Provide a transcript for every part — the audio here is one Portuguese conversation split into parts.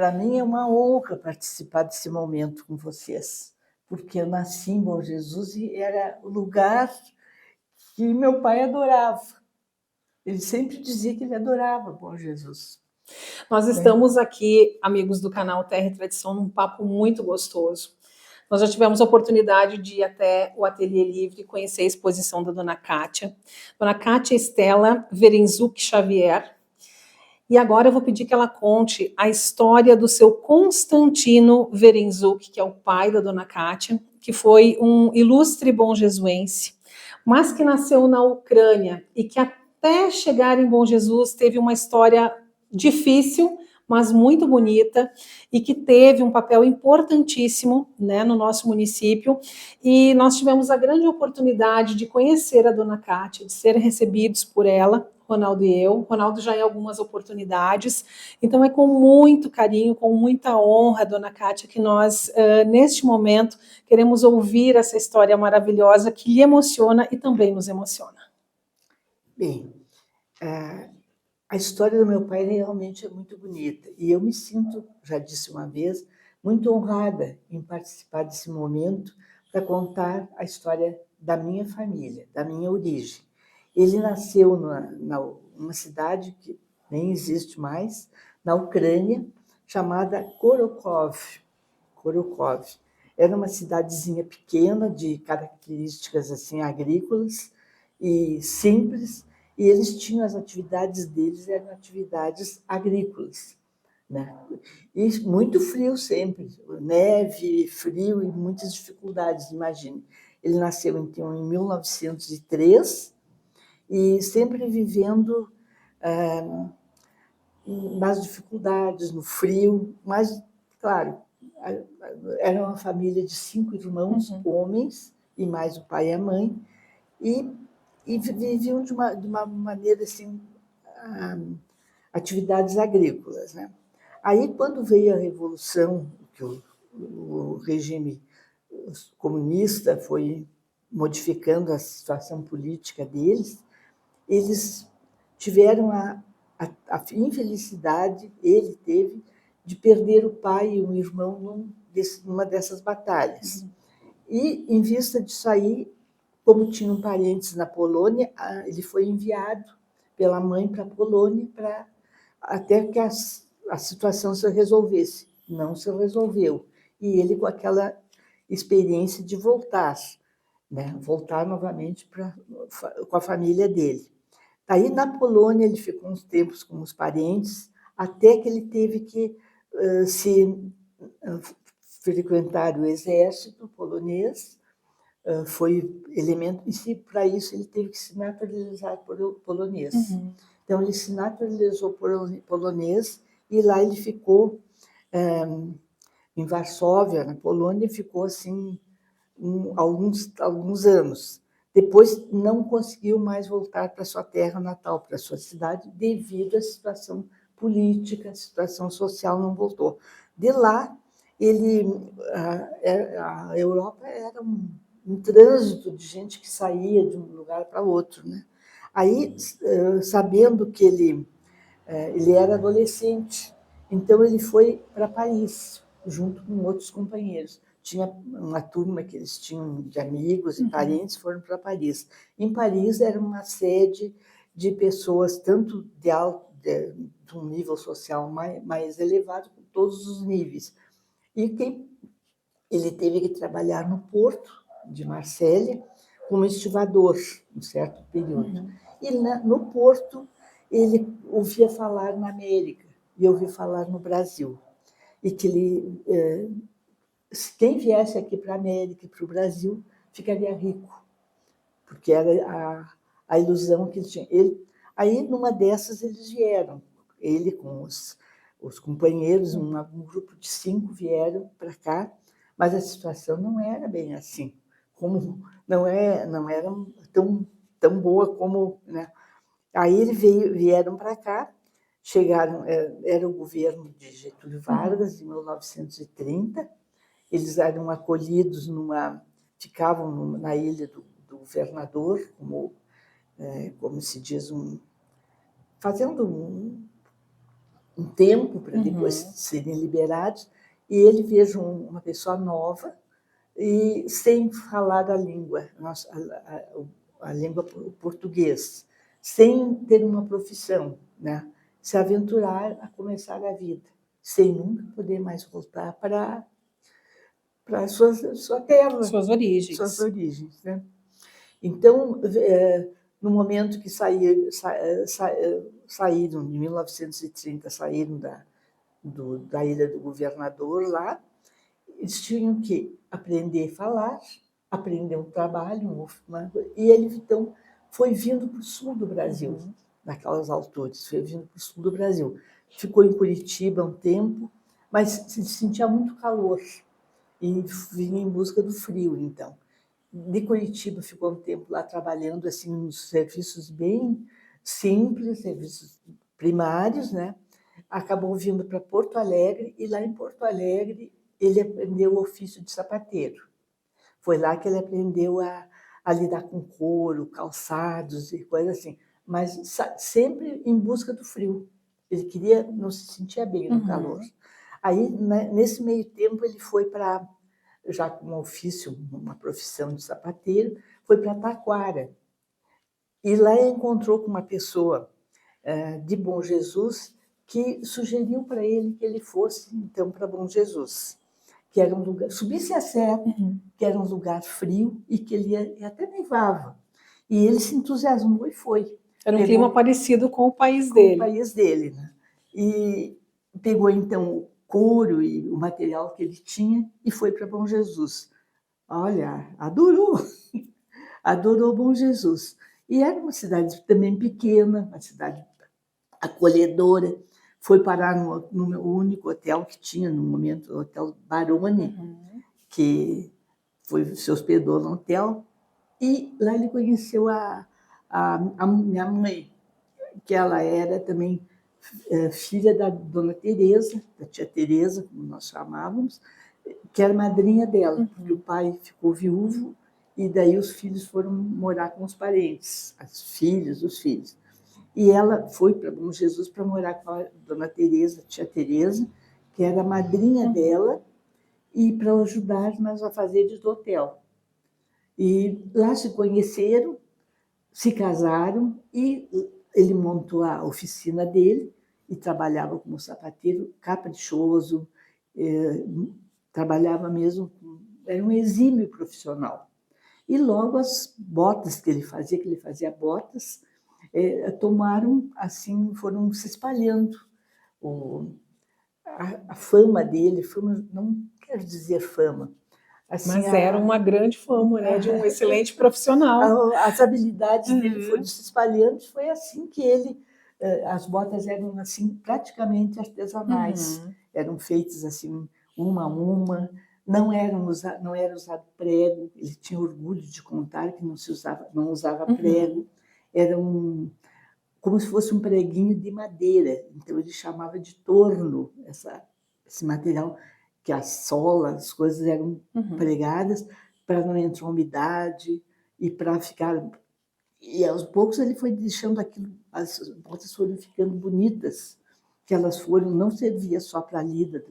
para mim é uma honra participar desse momento com vocês, porque eu nasci em Bom Jesus e era o lugar que meu pai adorava. Ele sempre dizia que ele adorava Bom Jesus. Nós Né? estamos aqui, amigos do canal Terra e Tradição, num papo muito gostoso. Nós já tivemos a oportunidade de ir até o Ateliê Livre e conhecer a exposição da Dona Kátia. Dona Kátia Estela Verenzuc Xavier. E agora eu vou pedir que ela conte a história do seu Constantino Verenzuc, que é o pai da Dona Kátia, que foi um ilustre bonjesuense, mas que nasceu na Ucrânia e que até chegar em Bom Jesus teve uma história difícil, mas muito bonita, e que teve um papel importantíssimo, né, no nosso município. E nós tivemos a grande oportunidade de conhecer a Dona Kátia, de ser recebidos por ela, Ronaldo e eu. Ronaldo já em algumas oportunidades. Então é com muito carinho, com muita honra, Dona Kátia, que nós, neste momento, queremos ouvir essa história maravilhosa que lhe emociona e também nos emociona. Bem, a história do meu pai realmente é muito bonita e eu me sinto, já disse uma vez, muito honrada em participar desse momento para contar a história da minha família, da minha origem. Ele nasceu numa cidade que nem existe mais, na Ucrânia, chamada Korokov. Korokov. Era uma cidadezinha pequena, de características assim agrícolas e simples, e eles tinham as atividades deles, eram atividades agrícolas. Né? E muito frio sempre, neve, frio e muitas dificuldades, imagine. Ele nasceu, então, em 1903 e sempre vivendo nas dificuldades, no frio, mas, claro, era uma família de 5 irmãos, homens, e mais o pai e a mãe, e viviam de uma maneira assim, atividades agrícolas. Né? Aí, quando veio a Revolução, que o regime comunista foi modificando a situação política deles, eles tiveram a infelicidade, ele teve, de perder o pai e um irmão numa dessas batalhas. E, em vista disso aí, como tinham parentes na Polônia, ele foi enviado pela mãe para a Polônia até que a situação se resolvesse. Não se resolveu. E ele, com aquela experiência de voltar, né? Voltar novamente com a família dele. Aí, na Polônia, ele ficou uns tempos com os parentes, até que ele teve que frequentar o exército polonês, foi elemento, e para isso ele teve que se naturalizar polonês. Então, ele se naturalizou polonês e lá ele ficou em Varsóvia, na Polônia, ficou assim alguns anos. Depois não conseguiu mais voltar para sua terra natal, para sua cidade, devido à situação política, a situação social não voltou. De lá, a Europa era um trânsito de gente que saía de um lugar para outro. Né? Aí, sabendo que ele era adolescente, então ele foi para Paris, junto com outros companheiros. Tinha uma turma que eles tinham de amigos e parentes, foram para Paris. Em Paris era uma sede de pessoas, tanto de um nível social mais elevado, com todos os níveis. E ele teve que trabalhar no porto de Marselha como estivador, um certo período. E no porto ele ouvia falar na América e ouvia falar no Brasil. E que quem viesse aqui para a América e para o Brasil ficaria rico, porque era a ilusão que ele tinha. Aí, numa dessas, eles vieram, ele com os companheiros, um grupo de 5 vieram para cá, mas a situação não era bem assim, não era tão boa como... Né? Aí eles vieram para cá, chegaram, era o governo de Getúlio Vargas, em 1930, eles eram acolhidos ficavam na ilha do governador, como se diz, fazendo um tempo para depois serem liberados, e ele vejo uma pessoa nova e sem falar a língua, a língua português, sem ter uma profissão, né? Se aventurar a começar a vida, sem nunca poder mais voltar para sua terra, Suas origens. suas origens, né? Então, no momento que saíram, em 1930, saíram da Ilha do Governador lá, eles tinham que aprender a falar, aprender um trabalho, e ele, então, foi vindo para o sul do Brasil, naquelas alturas, foi vindo para o sul do Brasil. Ficou em Curitiba um tempo, mas se sentia muito calor e vinha em busca do frio, então. De Curitiba ficou um tempo lá trabalhando assim nos serviços bem simples, serviços primários, né? Acabou vindo para Porto Alegre e lá em Porto Alegre ele aprendeu o ofício de sapateiro. Foi lá que ele aprendeu a lidar com couro, calçados e coisas assim, mas sempre em busca do frio. Ele queria, não se sentia bem no calor. Aí, nesse meio tempo, ele foi para, já com um ofício, uma profissão de sapateiro, foi para Taquara. E lá ele encontrou com uma pessoa de Bom Jesus que sugeriu para ele que ele fosse, então, para Bom Jesus, que era um lugar, subisse a serra, que era um lugar frio e que ele ia, até nevava. E ele se entusiasmou e foi. Era um clima parecido com o país dele. Com o país dele, né? E pegou, então, o couro e o material que ele tinha e foi para Bom Jesus. Olha, adorou! Adorou Bom Jesus. E era uma cidade também pequena, uma cidade acolhedora. Foi parar no único hotel que tinha no momento, o Hotel Baroni, que se hospedou no hotel. E lá ele conheceu a minha mãe, que ela era também filha da Dona Teresa, da tia Teresa, como nós chamávamos, que era madrinha dela, porque o pai ficou viúvo e daí os filhos foram morar com os parentes, os filhos. E ela foi para Bom Jesus para morar com a Dona Teresa, tia Teresa, que era a madrinha dela, e para ajudar nas afazeres do hotel. E lá se conheceram, se casaram e ele montou a oficina dele e trabalhava como sapateiro caprichoso, trabalhava mesmo, era um exímio profissional. E logo as botas que ele fazia botas, tomaram, assim, foram se espalhando. A fama dele, não quero dizer fama, assim, mas era uma grande fama, né, de um excelente profissional. As habilidades dele foram se espalhando, foi assim que as botas eram assim praticamente artesanais, eram feitas assim uma a uma, não era usado prego, ele tinha orgulho de contar que não usava prego, era como se fosse um preguinho de madeira, então ele chamava de torno esse material, que a sola, as coisas eram pregadas para não entrar umidade e para ficar. E aos poucos ele foi deixando aquilo, as botas foram ficando bonitas, que elas não servia só para a lida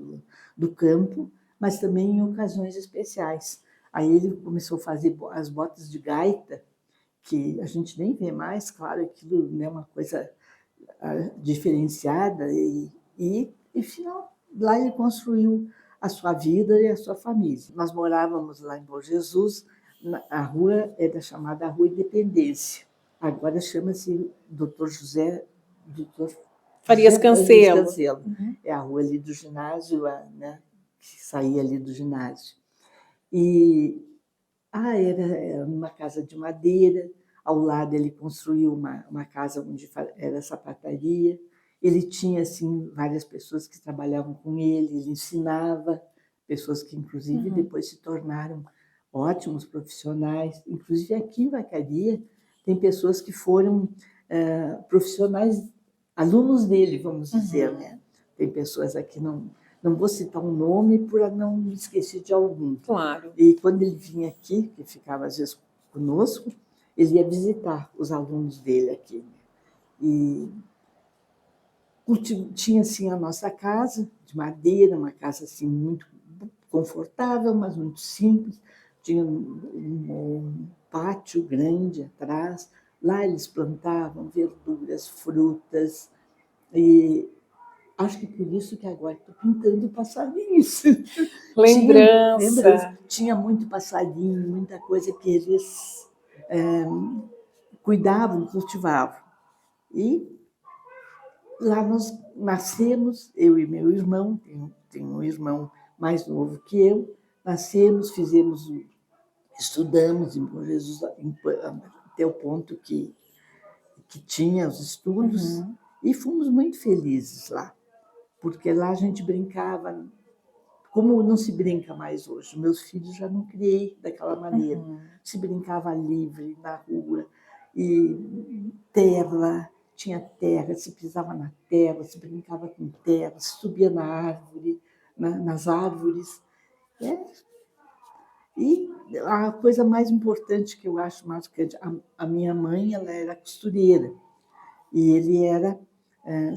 do campo, mas também em ocasiões especiais. Aí ele começou a fazer as botas de gaita, que a gente nem vê mais, claro, aquilo é, né, uma coisa diferenciada, e final, lá ele construiu a sua vida e a sua família. Nós morávamos lá em Bom Jesus, a rua era chamada Rua Independência, agora chama-se Dr. Farias Cancelo. É a rua ali do ginásio, né, que saía ali do ginásio. E era uma casa de madeira, ao lado ele construiu uma casa onde era sapataria. Ele tinha assim várias pessoas que trabalhavam com ele ensinava, pessoas que inclusive depois se tornaram ótimos profissionais. Inclusive aqui em Vacaria tem pessoas que foram profissionais, alunos dele, vamos dizer, né? Tem pessoas aqui, não vou citar um nome para não me esquecer de algum. Claro. E quando ele vinha aqui, que ficava às vezes conosco, ele ia visitar os alunos dele aqui. E Tinha assim a nossa casa de madeira, uma casa assim muito confortável, mas muito simples. Tinha um pátio grande atrás. Lá eles plantavam verduras, frutas. E acho que por isso que agora estou pintando passarinhos. Lembrança. Tinha muito passarinho, muita coisa que eles cuidavam, cultivavam. E lá nós nascemos, eu e meu irmão, tenho um irmão mais novo que eu, nascemos, estudamos em Bom Jesus até o ponto que tinha os estudos, e fomos muito felizes lá, porque lá a gente brincava, como não se brinca mais hoje. Meus filhos já não criei daquela maneira. Se brincava livre na rua, e tinha terra, se pisava na terra, se brincava com terra, se subia na árvore, nas árvores. E a coisa mais importante que eu acho marcante, a minha mãe, ela era costureira e ele era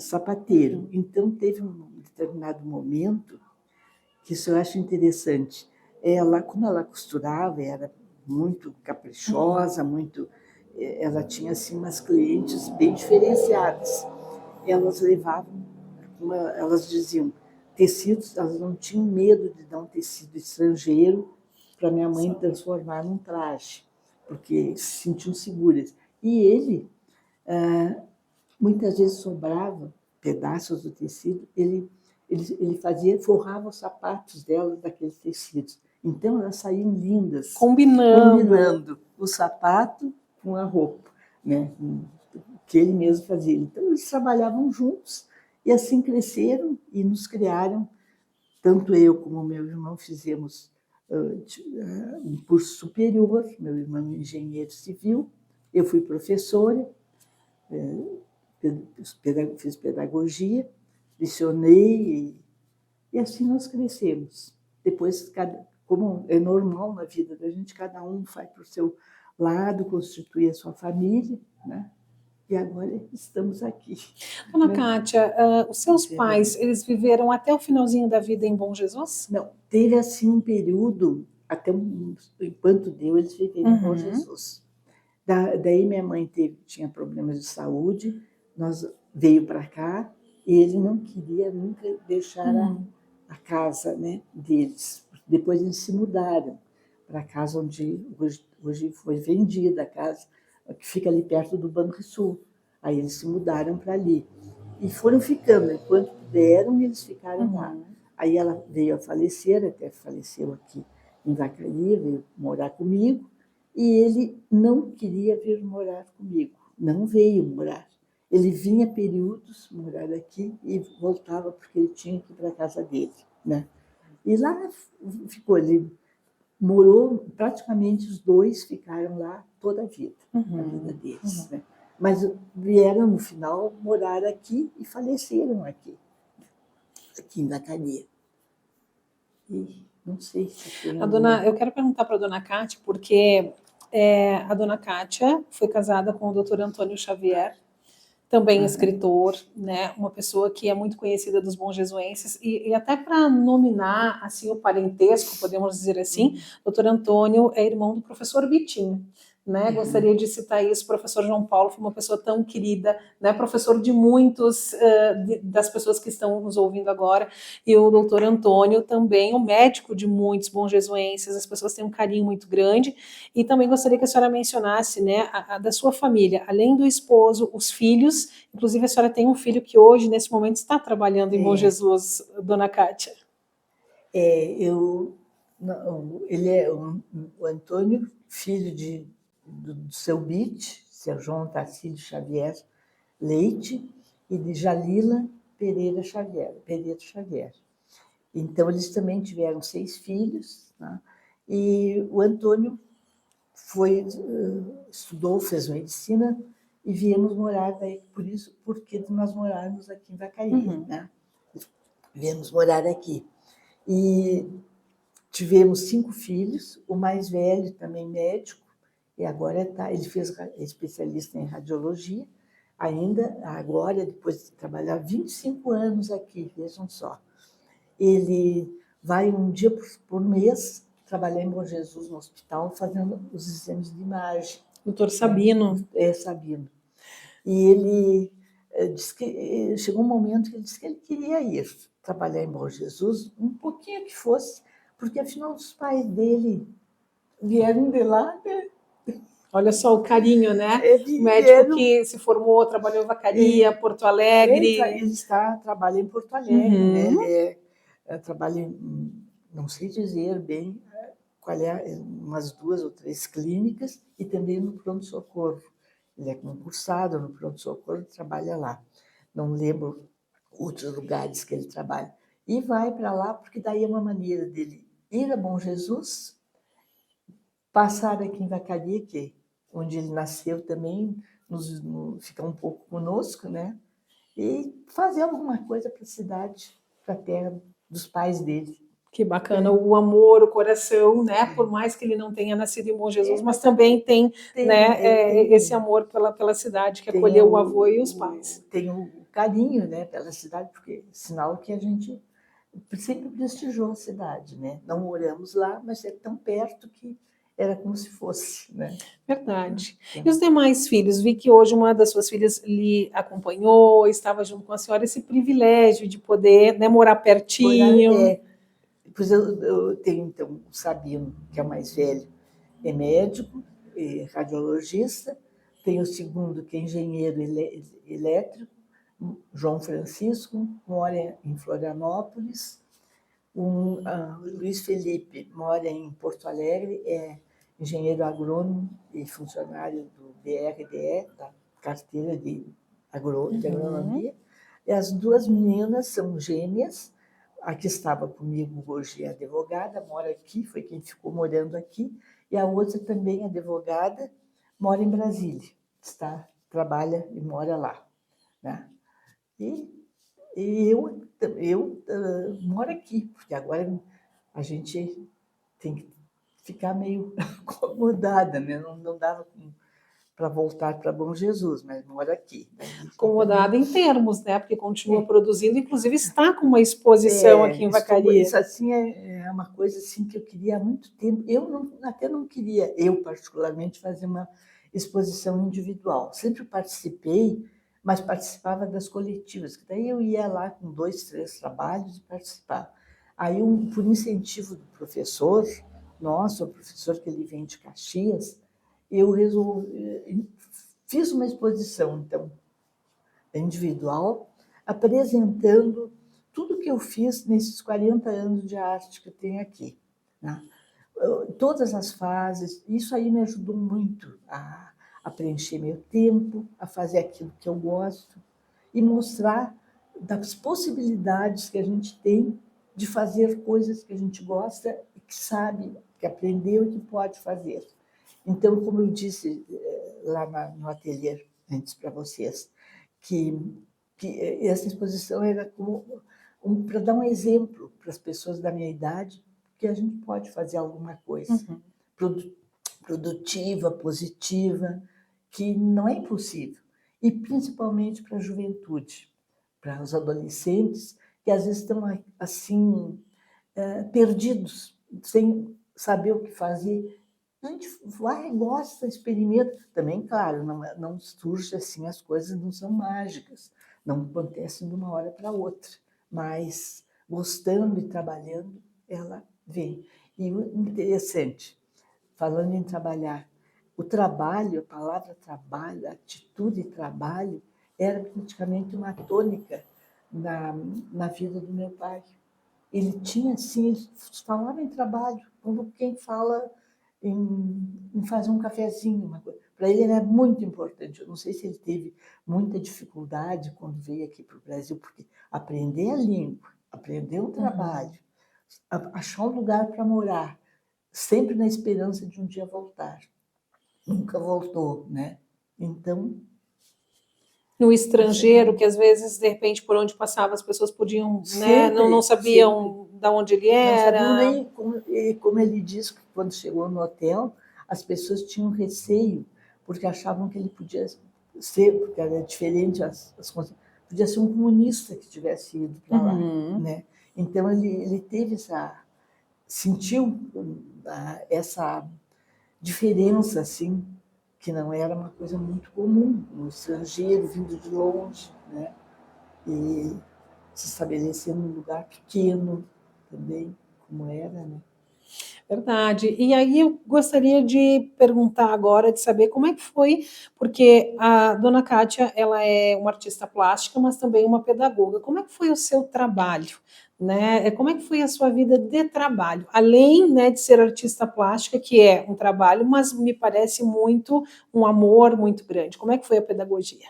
sapateiro. Então teve um determinado momento que isso eu acho interessante. Como ela costurava, era muito caprichosa, ela tinha assim umas clientes bem diferenciadas. Elas levavam, elas diziam, tecidos, elas não tinham medo de dar um tecido estrangeiro para minha mãe transformar num traje, porque se sentiam seguras. E ele, muitas vezes sobrava pedaços do tecido, ele forrava os sapatos delas daqueles tecidos. Então elas saíam lindas, combinando o sapato com a roupa, né? Que ele mesmo fazia. Então eles trabalhavam juntos e assim cresceram e nos criaram. Tanto eu como meu irmão fizemos um curso superior, meu irmão é engenheiro civil, eu fui professora, fiz pedagogia, lecionei e assim nós crescemos. Depois, como é normal na vida da gente, cada um vai para o seu lado, constitui a sua família, né? E agora estamos aqui. Dona Kátia, os seus pais, eles viveram até o finalzinho da vida em Bom Jesus? Não, teve assim um período, enquanto deu, eles viveram em Bom Jesus. Daí minha mãe tinha problemas de saúde, veio para cá e ele não queria nunca deixar a casa, né, deles. Depois eles se mudaram para a casa onde hoje foi vendida a casa, que fica ali perto do Banrisul. Aí eles se mudaram para ali. E foram ficando, enquanto puderam, eles ficaram lá. Aí ela veio a falecer, até faleceu aqui em Vacaria, veio morar comigo, e ele não queria vir morar comigo, não veio morar. Ele vinha períodos morar aqui e voltava porque ele tinha que ir para a casa dele, né? E lá ficou, ele morou, praticamente os dois ficaram lá toda a vida, a vida deles, né? Mas vieram no final morar aqui e faleceram aqui em Vacaria. E não sei se tem eu quero perguntar para a dona Kátia, porque a dona Kátia foi casada com o doutor Antônio Xavier, também escritor, né, uma pessoa que é muito conhecida dos bonjesuenses, e até para nominar assim, o parentesco, podemos dizer assim, doutor Antônio é irmão do professor Bitinho. Né? Gostaria de citar isso, o professor João Paulo foi uma pessoa tão querida, né? Professor de muitos das pessoas que estão nos ouvindo agora, e o doutor Antônio também, o médico de muitos bonjesuenses, as pessoas têm um carinho muito grande, e também gostaria que a senhora mencionasse, né, a da sua família, além do esposo, os filhos, inclusive a senhora tem um filho que hoje, nesse momento, está trabalhando em Bom Jesus, dona Kátia. Ele é o Antônio, filho do seu seu João Tarcísio Xavier Leite, e de Jalila Pereira Xavier. Então, eles também tiveram 6 filhos, né? E o Antônio estudou, fez medicina e viemos morar daí, porque nós morávamos aqui em Vacaria, né? Viemos morar aqui. E tivemos 5 filhos, o mais velho também médico, e agora ele é especialista em radiologia, ainda agora, depois de trabalhar 25 anos aqui, vejam só, ele vai um dia por mês trabalhar em Bom Jesus, no hospital, fazendo os exames de imagem. Doutor Sabino. Sabino. E ele disse que chegou um momento que ele disse que ele queria ir trabalhar em Bom Jesus, um pouquinho que fosse, porque afinal os pais dele vieram de lá, né? Olha só o carinho, né? O médico Vieram, que se formou, trabalhou em Vacaria, Porto Alegre. Ele trabalha em Porto Alegre, né? Ele trabalha não sei dizer bem qual é, umas 2 ou 3 clínicas e também no pronto-socorro. Ele é concursado no pronto-socorro e trabalha lá. Não lembro outros lugares que ele trabalha. E vai para lá porque daí é uma maneira dele ir a Bom Jesus, passar aqui em Vacaria, onde ele nasceu também, ficar um pouco conosco, né? E fazer alguma coisa para a cidade, para a terra dos pais dele. Que bacana, o amor, o coração, né? Por mais que ele não tenha nascido em Bom Jesus, mas também tem esse amor pela cidade, que acolheu o avô e os pais. Tem o carinho, né, pela cidade, porque sinal que a gente sempre prestigiou a cidade, né? Não moramos lá, mas é tão perto que era como se fosse, né? Verdade. E os demais filhos? Vi que hoje uma das suas filhas lhe acompanhou, estava junto com a senhora, esse privilégio de poder, né, morar pertinho. Pois eu tenho, então, o Sabino, que é o mais velho, é médico, é radiologista. Tem o segundo, que é engenheiro elétrico, João Francisco, mora em Florianópolis. O Luiz Felipe mora em Porto Alegre, é engenheiro agrônomo e funcionário do BRDE, da carteira de agronomia. E as 2 meninas são gêmeas. A que estava comigo hoje é advogada, mora aqui, foi quem ficou morando aqui. E a outra também é advogada, mora em Brasília, trabalha e mora lá, né? E eu moro aqui, porque agora a gente tem que ficar meio acomodada, né? Não dava para voltar para Bom Jesus, mas moro aqui. Acomodada em termos, né? Porque continua produzindo, inclusive está com uma exposição aqui em Vacaria. Isso assim é uma coisa assim que eu queria há muito tempo. Eu até não queria, eu particularmente, fazer uma exposição individual. Sempre participei, mas participava das coletivas, que daí eu ia lá com 2, 3 trabalhos e participava. Aí, por incentivo do professor, o professor que ele vem de Caxias, eu fiz uma exposição, então, individual, apresentando tudo que eu fiz nesses 40 anos de arte que eu tenho aqui, né? Todas as fases, isso aí me ajudou muito a preencher meu tempo, a fazer aquilo que eu gosto e mostrar das possibilidades que a gente tem de fazer coisas que a gente gosta e que sabe, que aprendeu e que pode fazer. Então, como eu disse lá no ateliê antes para vocês, que essa exposição era para dar um exemplo para as pessoas da minha idade que a gente pode fazer alguma coisa produtiva, positiva, que não é impossível. E principalmente para a juventude, para os adolescentes, que às vezes estão assim, perdidos, sem saber o que fazer. A gente vai, gosta, experimenta. Também, claro, não surge assim, as coisas não são mágicas, não acontecem de uma hora para outra, mas gostando e trabalhando, ela vem. E o interessante, falando em trabalhar, o trabalho, a palavra trabalho, a atitude trabalho, era praticamente uma tônica na vida do meu pai. Ele tinha, assim, ele falava em trabalho, como quem fala em fazer um cafezinho, uma coisa. Para ele era muito importante. Eu não sei se ele teve muita dificuldade quando veio aqui para o Brasil, porque aprender a língua, aprender o trabalho, achar um lugar para morar, sempre na esperança de um dia voltar. Nunca voltou, né? Então... No estrangeiro, que às vezes, de repente, por onde passava, as pessoas podiam, né, não sabiam de onde ele era. Não sabiam nem, como ele disse, que quando chegou no hotel, as pessoas tinham receio, porque achavam que ele podia ser, porque era diferente, podia ser um comunista que tivesse ido para lá, né? Então ele teve sentiu essa diferença, assim, que não era uma coisa muito comum, um estrangeiro vindo de longe, né? E se estabelecer num lugar pequeno também, como era, né? Verdade. E aí eu gostaria de perguntar agora, de saber como é que foi, porque a dona Kátia, ela é uma artista plástica, mas também uma pedagoga. Como é que foi o seu trabalho? Né? Como é que foi a sua vida de trabalho? Além, né, de ser artista plástica, que é um trabalho, mas me parece muito um amor muito grande. Como é que foi a pedagogia?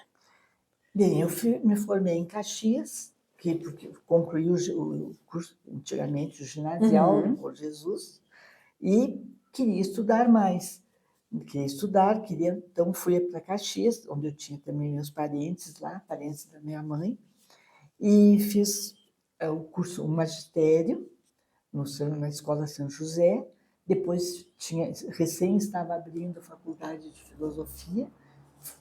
Bem, eu me formei em Caxias, porque concluí o curso, antigamente, o ginasial, no Bom Jesus, e queria estudar mais. Queria estudar, então fui para Caxias, onde eu tinha também meus parentes lá, parentes da minha mãe, e fiz o curso, o magistério, na Escola São José. Depois recém estava abrindo a faculdade de filosofia,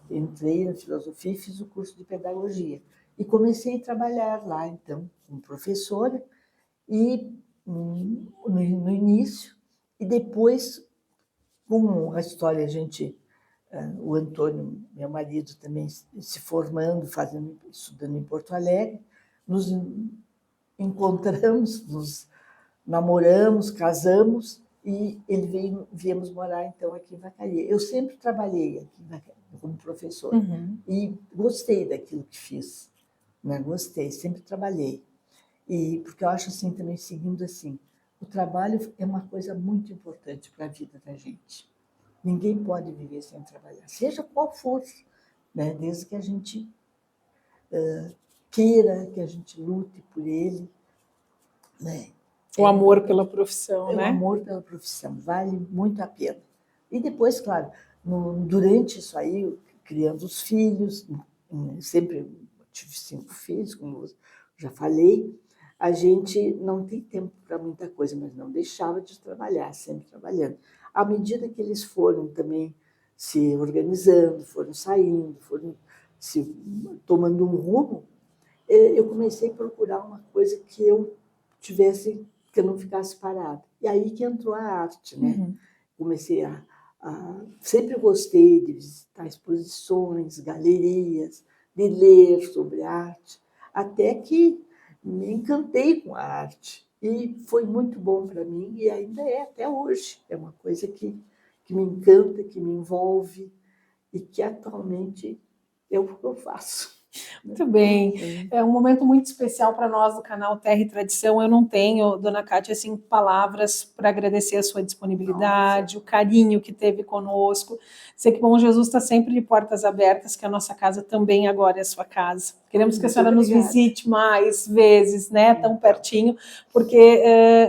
entrei na filosofia e fiz o curso de pedagogia. E comecei a trabalhar lá, então, como professora, e no início, e depois, com a história, o Antônio, meu marido, também se formando, estudando em Porto Alegre, nos encontramos, nos namoramos, casamos, e viemos morar, então, aqui em Vacaria. Eu sempre trabalhei aqui como professora, e gostei daquilo que fiz, né? Gostei, sempre trabalhei. E porque eu acho assim também, seguindo assim, o trabalho é uma coisa muito importante para a vida da gente. Ninguém pode viver sem trabalhar, seja qual for, né? Desde que a gente queira, que a gente lute por ele, né? O amor pela profissão, né? O amor pela profissão, vale muito a pena. E depois, claro, durante isso aí, criando os filhos, sempre tive 5 filhos, como eu já falei, a gente não tem tempo para muita coisa, mas não deixava de trabalhar, sempre trabalhando. À medida que eles foram também se organizando, foram saindo, foram se tomando um rumo, eu comecei a procurar uma coisa que eu não ficasse parada. E aí que entrou a arte, né? Comecei sempre gostei de visitar exposições, galerias, de ler sobre arte, até que me encantei com a arte. E foi muito bom para mim, e ainda é até hoje. É uma coisa que me encanta, que me envolve, e que atualmente é o que eu faço. Muito bem, é um momento muito especial para nós do canal Terra e Tradição. Eu não tenho, dona Kátia, assim, palavras para agradecer a sua disponibilidade, o carinho que teve conosco. Sei que Bom Jesus está sempre de portas abertas, que a nossa casa também agora é a sua casa. Queremos que a senhora nos visite mais vezes, né, tão pertinho, porque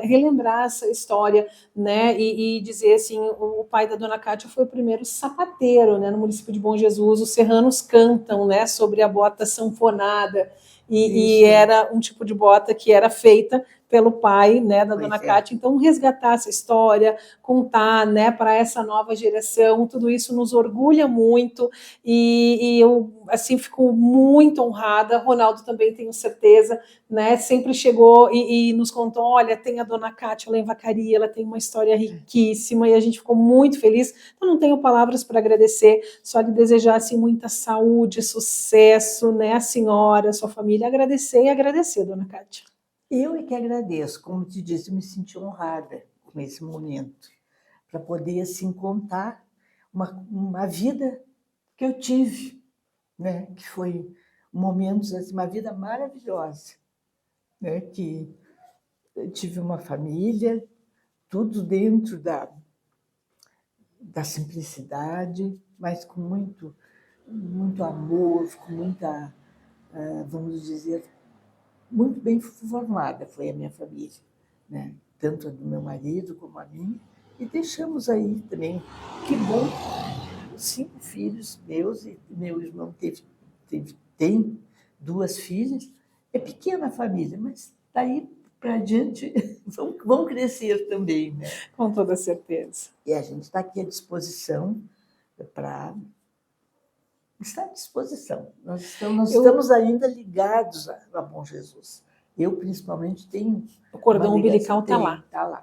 relembrar essa história, né, e dizer assim, o pai da dona Kátia foi o primeiro sapateiro, né, no município de Bom Jesus. Os serranos cantam, né, sobre a bota sanfonada, e era um tipo de bota que era feita pelo pai, né, da dona Kátia. Então, resgatar essa história, contar, né, para essa nova geração, tudo isso nos orgulha muito, e eu, assim, fico muito honrada. Ronaldo também, tenho certeza, né, sempre chegou e nos contou, olha, tem a dona Kátia lá em Vacaria, ela tem uma história riquíssima, e a gente ficou muito feliz. Então, não tenho palavras para agradecer, só lhe desejar, assim, muita saúde, sucesso, né, a senhora, a sua família, agradecer e agradecer, dona Kátia. Eu é que agradeço, como te disse, eu me senti honrada com esse momento, para poder, assim, contar uma vida que eu tive, né? Que foi momentos, assim, uma vida maravilhosa, né? Que eu tive uma família, tudo dentro da simplicidade, mas com muito amor, com muita, vamos dizer, muito bem formada foi a minha família, né? Tanto a do meu marido como a minha. E deixamos aí também, que bom, 5 filhos meus, e meu irmão tem 2 filhas. É pequena a família, mas daí para adiante vão crescer também, né? Com toda certeza. E a gente está aqui à disposição para Está à disposição. Nós estamos ainda ligados a Bom Jesus. Eu, principalmente, tenho... O cordão umbilical está lá. Está lá.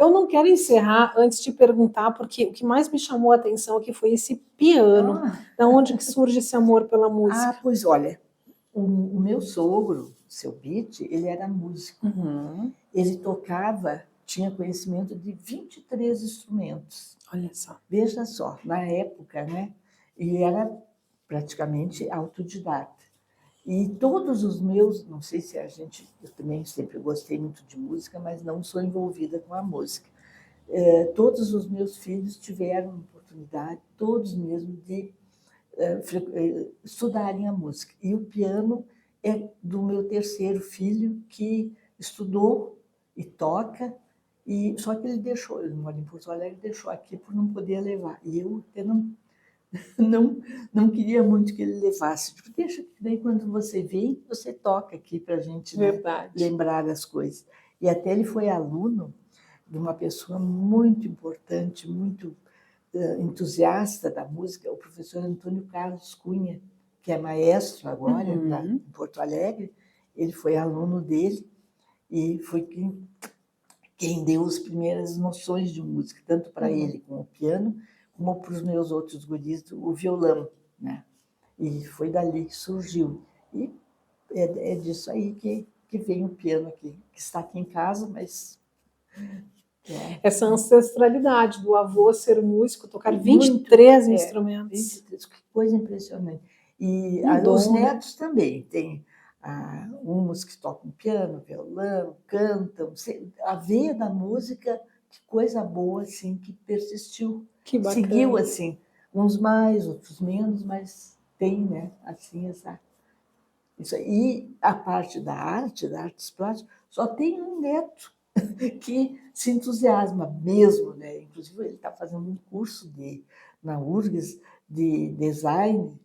Eu não quero encerrar antes de perguntar, porque o que mais me chamou a atenção aqui foi esse piano. Da onde que surge esse amor pela música? Pois olha, o meu sogro, seu Bite, ele era músico. Ele tocava, tinha conhecimento de 23 instrumentos. Olha só. Veja só, na época, né? E era praticamente autodidata. E todos os meus, não sei se eu também sempre gostei muito de música, mas não sou envolvida com a música. Todos os meus filhos tiveram oportunidade, todos mesmo, de estudarem a música. E o piano é do meu terceiro filho, que estudou e toca, só que ele deixou, ele mora em Porto Alegre, deixou aqui por não poder levar. E eu até não queria muito que ele levasse. Tipo, deixa que daí quando você vem, você toca aqui para a gente, né, lembrar das coisas. E até ele foi aluno de uma pessoa muito importante, muito entusiasta da música, o professor Antônio Carlos Cunha, que é maestro agora em Porto Alegre. Ele foi aluno dele e foi quem deu as primeiras noções de música, tanto para ele com o piano, como para os meus outros guris, o violão, né? E foi dali que surgiu. E é disso aí que vem o piano aqui, que está aqui em casa, mas... Essa ancestralidade do avô ser músico, tocar 23 instrumentos. 23, que coisa impressionante. E os netos também. Tem uns que tocam piano, violão, cantam. A veia da música, que coisa boa, assim, que persistiu. Que bacana. Seguiu, assim, uns mais, outros menos, mas tem, né, assim, isso aí. E a parte da artes plásticas, só tem um neto que se entusiasma mesmo, né? Inclusive, ele está fazendo um curso na URGS de design,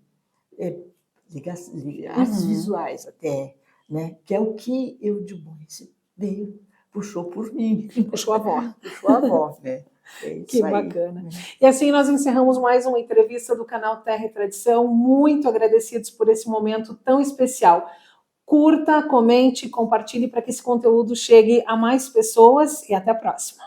de artes visuais até, né? Que é o que eu de bom, puxou por mim. Puxou a avó. Puxou a avó, né? Que bacana. E assim nós encerramos mais uma entrevista do canal Terra e Tradição. Muito agradecidos por esse momento tão especial. Curta, comente, compartilhe para que esse conteúdo chegue a mais pessoas e até a próxima.